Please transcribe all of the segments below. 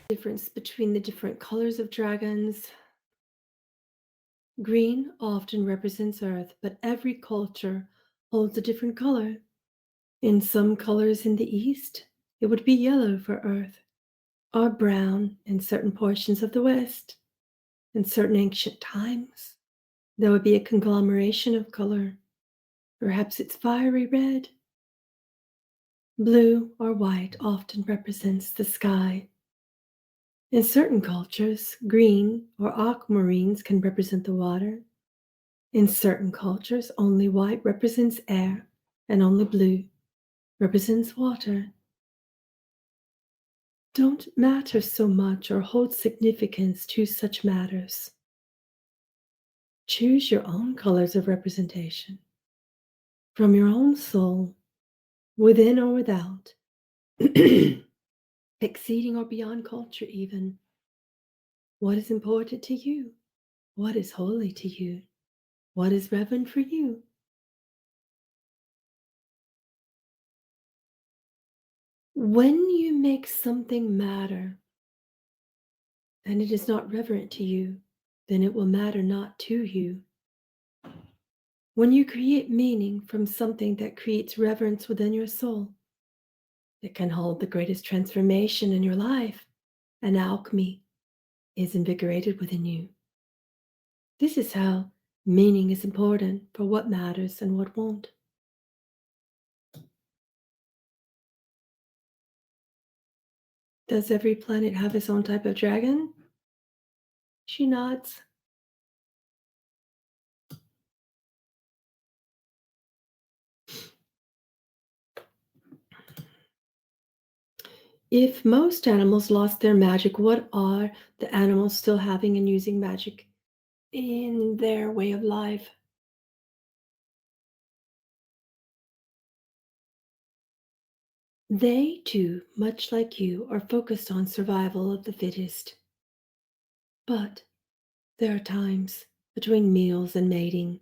Difference between the different colors of dragons. Green often represents earth, but every culture holds a different color. In some colors in the east, it would be yellow for earth, or brown in certain portions of the west. In certain ancient times, there would be a conglomeration of color. Perhaps it's fiery red. Blue or white often represents the sky. In certain cultures, green or aquamarines can represent the water. In certain cultures, only white represents air, and only blue represents water. Don't matter so much or hold significance to such matters. Choose your own colors of representation from your own soul, within or without, exceeding or beyond culture, even. What is important to you? What is holy to you? What is reverent for you? When you make something matter and it is not reverent to you, then it will matter not to you. When you create meaning from something that creates reverence within your soul, it can hold the greatest transformation in your life, and alchemy is invigorated within you. This is how meaning is important for what matters and what won't. Does every planet have its own type of dragon? She nods. If most animals lost their magic, what are the animals still having and using magic in their way of life? They, too, much like you, are focused on survival of the fittest. But there are times between meals and mating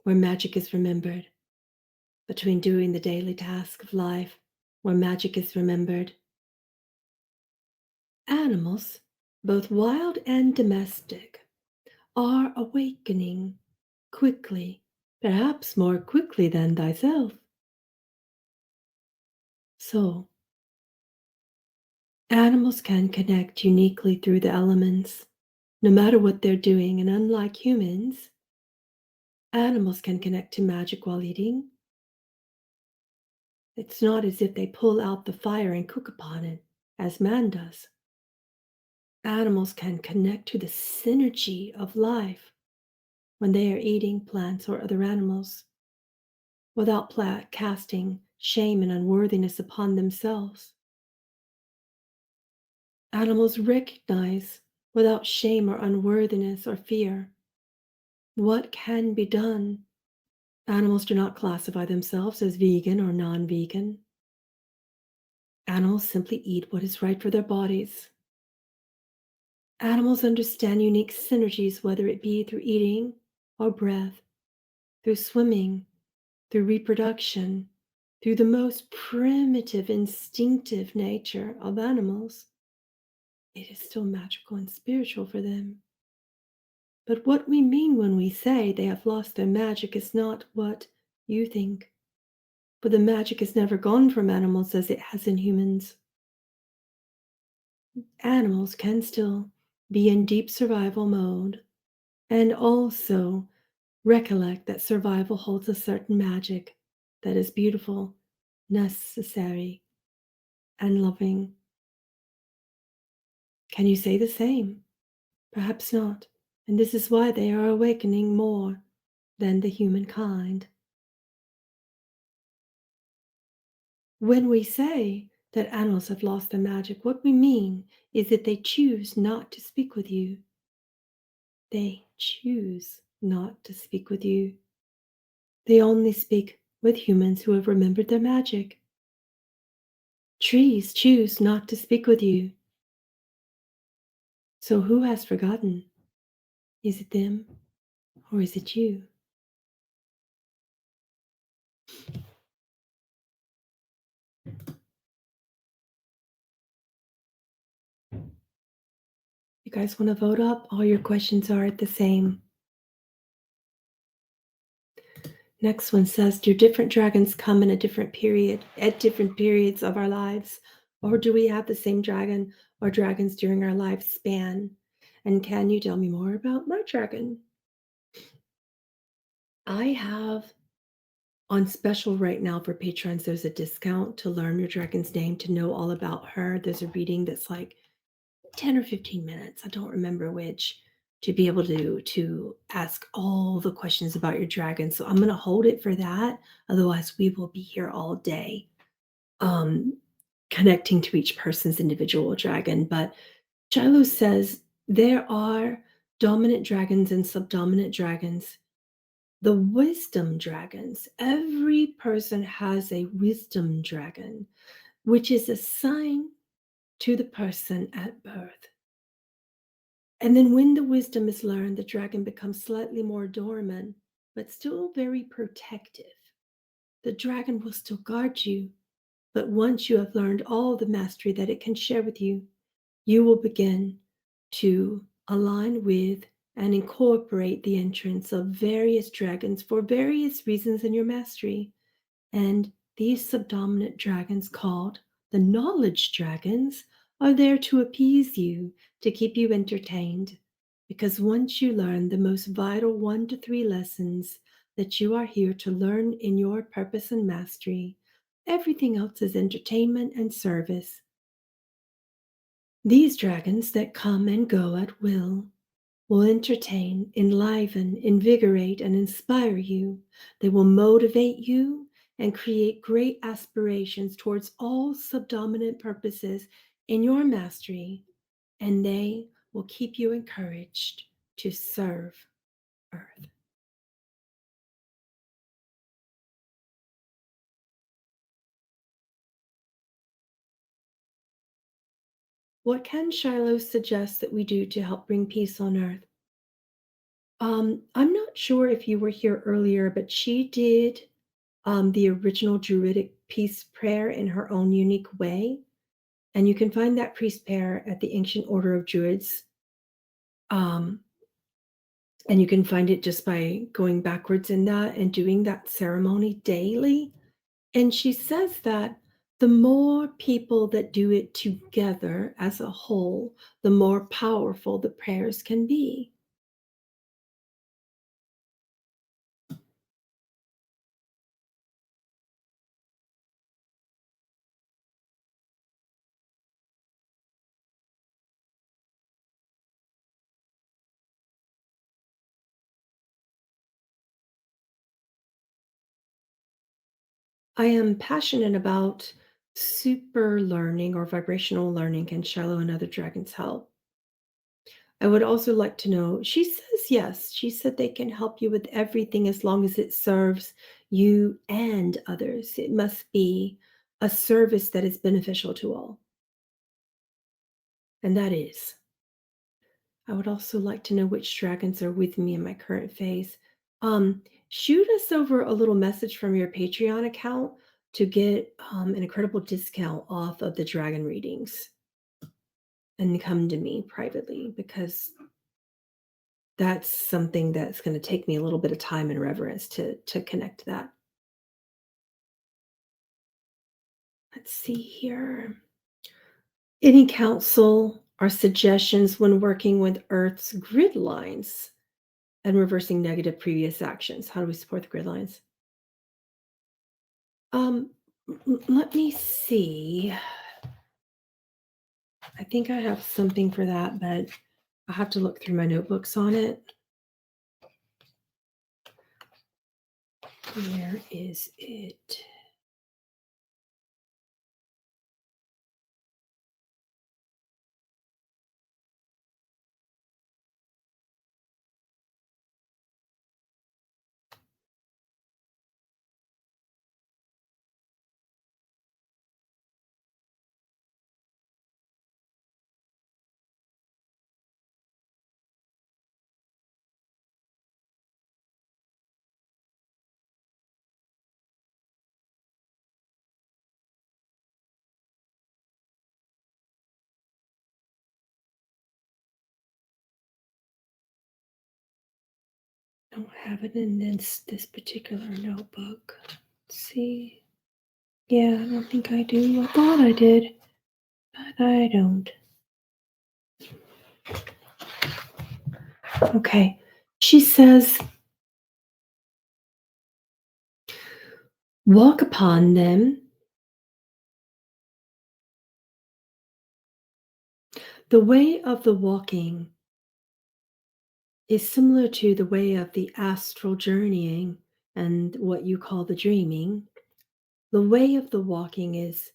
where magic is remembered, between doing the daily task of life where magic is remembered. Animals, both wild and domestic, are awakening quickly, perhaps more quickly than thyself. So, animals can connect uniquely through the elements, no matter what they're doing, and unlike humans, animals can connect to magic while eating. It's not as if they pull out the fire and cook upon it, as man does. Animals can connect to the synergy of life when they are eating plants or other animals, without casting shame and unworthiness upon themselves. Animals recognize without shame or unworthiness or fear what can be done. Animals do not classify themselves as vegan or non vegan. Animals simply eat what is right for their bodies. Animals understand unique synergies, whether it be through eating or breath, through swimming, through reproduction, through the most primitive, instinctive nature of animals. It is still magical and spiritual for them. But what we mean when we say they have lost their magic is not what you think. For the magic is never gone from animals as it has in humans. Animals can still be in deep survival mode and also recollect that survival holds a certain magic that is beautiful, necessary, and loving. Can you say the same? Perhaps not. And this is why they are awakening more than the humankind. When we say that animals have lost their magic, what we mean is that they choose not to speak with you. They choose not to speak with you. They only speak with humans who have remembered their magic. Trees choose not to speak with you. So who has forgotten? Is it them or is it you? guys want to vote up? All your questions are the same. Next one says, do different dragons come in a different period, at different periods of our lives? Or do we have the same dragon or dragons during our lifespan? And can you tell me more about my dragon? I have on special right now for patrons, there's a discount to learn your dragon's name, to know all about her. There's a reading that's like 10 or 15 minutes, I don't remember which, to be able to ask all the questions about your dragon. So I'm going to hold it for that. Otherwise, we will be here all day um, connecting to each person's individual dragon. But Shiloh says there are dominant dragons and subdominant dragons. The wisdom dragons, every person has a wisdom dragon, which is assigned to the person at birth. And then when the wisdom is learned, the dragon becomes slightly more dormant, but still very protective. The dragon will still guard you, but once you have learned all the mastery that it can share with you, you will begin to align with and incorporate the entrance of various dragons for various reasons in your mastery. And these subdominant dragons, called the knowledge dragons, are there to appease you, to keep you entertained. Because once you learn the most vital 1 to 3 lessons that you are here to learn in your purpose and mastery, everything else is entertainment and service. These dragons that come and go at will entertain, enliven, invigorate, and inspire you. They will motivate you and create great aspirations towards all subdominant purposes in your mastery, and they will keep you encouraged to serve Earth. What can Shiloh suggest that we do to help bring peace on Earth? I'm not sure if you were here earlier, but she did the original Druidic peace prayer in her own unique way. And you can find that priest prayer at the Ancient Order of Druids. Um, and you can find it just by going backwards in that and doing that ceremony daily. And she says that the more people that do it together as a whole, the more powerful the prayers can be. I am passionate about super learning or vibrational learning. Can Shiloh and other dragons help? I would also like to know, she says yes. She said they can help you with everything as long as it serves you and others. It must be a service that is beneficial to all. And that is. I would also like to know which dragons are with me in my current phase. Shoot us over a little message from your Patreon account to get an incredible discount off of the dragon readings and come to me privately, because that's something that's going to take me a little bit of time and reverence to connect that. Let's see here. Any counsel or suggestions when working with Earth's grid lines and reversing negative previous actions? How do we support the grid lines? Um, Let me see. I think I have something for that, but I'll have to look through my notebooks on it. Where is it? don't have it in this particular notebook. Let's see. Yeah, I don't think I do. I thought I did, but I don't. Okay. She says, walk upon them. The way of the walking is similar to the way of the astral journeying and what you call the dreaming. The way of the walking is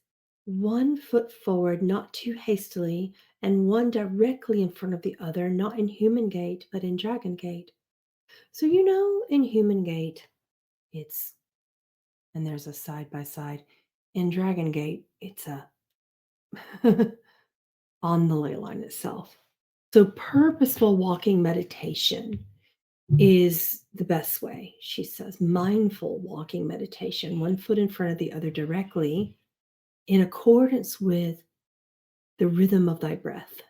one foot forward, not too hastily, and one directly in front of the other, not in human gait, but in dragon gait. So, in human gait, it's, and there's a side by side. In dragon gait, it's a on the ley line itself. So, purposeful walking meditation is the best way, she says. Mindful walking meditation, one foot in front of the other directly, in accordance with the rhythm of thy breath.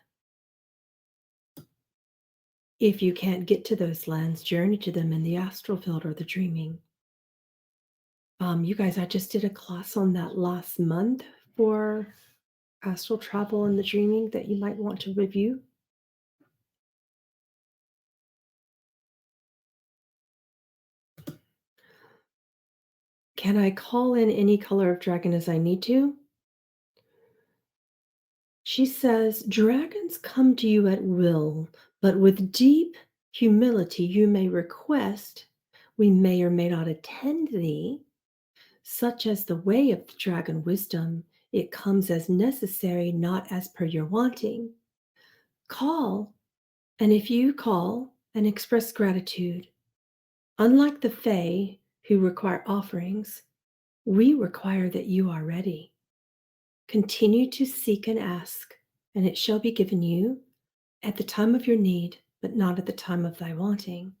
If you can't get to those lands, journey to them in the astral field or the dreaming. You guys, I just did a class on that last month for astral travel and the dreaming that you might want to review. Can I call in any color of dragon as I need to? She says, dragons come to you at will, but with deep humility you may request, we may or may not attend thee, such as the way of the dragon wisdom. It comes as necessary, not as per your wanting. Call, and if you call and express gratitude, unlike the Fae who require offerings, we require that you are ready. Continue to seek and ask, and it shall be given you at the time of your need, but not at the time of thy wanting.